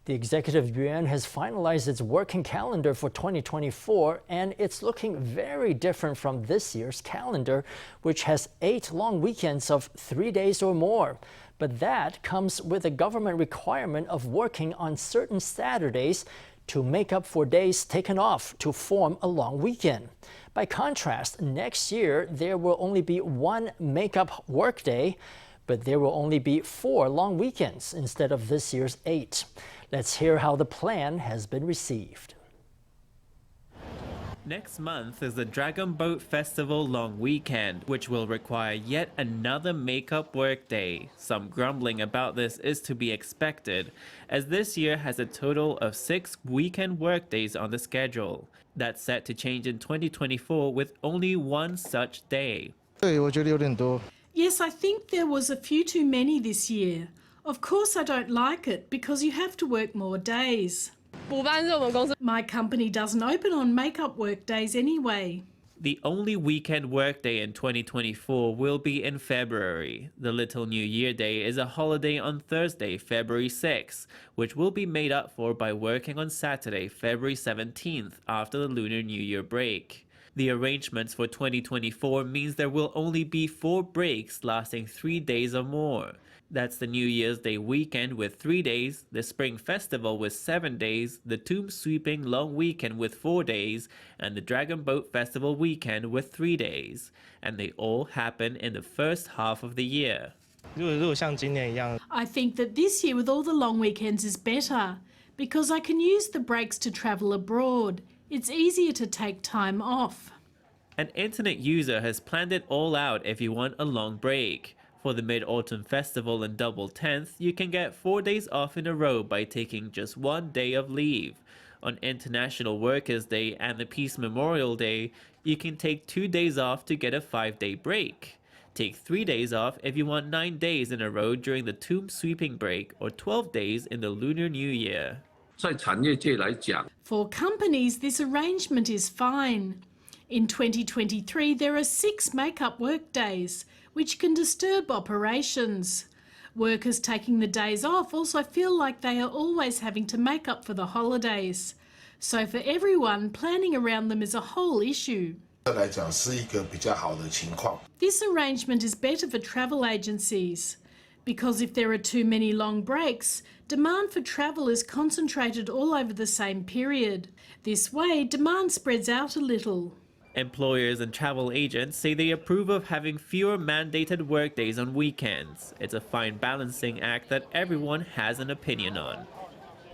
The Executive Yuan has finalized its working calendar for 2024, and it's looking very different from this year's calendar, which has 8 long weekends of 3 days or more. But that comes with a government requirement of working on certain Saturdays to make up for days taken off to form a long weekend. By contrast, next year there will only be 1 make-up workday, but there will only be 4 long weekends instead of this year's 8. Let's hear how the plan has been received. Next month is the Dragon Boat Festival long weekend, which will require yet another makeup workday. Some grumbling about this is to be expected, as this year has a total of 6 weekend workdays on the schedule. That's set to change in 2024 with only 1 such day. Yes, I think there was a few too many this year. Of course I don't like it because you have to work more days. My company doesn't open on make-up work days anyway. The only weekend workday in 2024 will be in February. The Little New Year Day is a holiday on Thursday, February 6th, which will be made up for by working on Saturday, February 17th, after the Lunar New Year break. The arrangements for 2024 means there will only be 4 breaks lasting 3 days or more. That's the New Year's Day weekend with 3 days, the Spring Festival with 7 days, the Tomb Sweeping Long Weekend with 4 days, and the Dragon Boat Festival weekend with 3 days. And they all happen in the first half of the year. I think that this year with all the long weekends is better because I can use the breaks to travel abroad. It's easier to take time off. An internet user has planned it all out if you want a long break. For the Mid-Autumn Festival and Double 10th, you can get 4 days off in a row by taking just 1 day of leave. On International Workers' Day and the Peace Memorial Day, you can take 2 days off to get a 5-day break. Take 3 days off if you want 9 days in a row during the Tomb Sweeping break or 12 days in the Lunar New Year. For companies, this arrangement is fine. In 2023, there are 6 make-up work days, which can disturb operations. Workers taking the days off also feel like they are always having to make up for the holidays. So for everyone, planning around them is a whole issue. This arrangement is better for travel agencies, because if there are too many long breaks, demand for travel is concentrated all over the same period. This way, demand spreads out a little. Employers and travel agents say they approve of having fewer mandated workdays on weekends. It's a fine balancing act that everyone has an opinion on.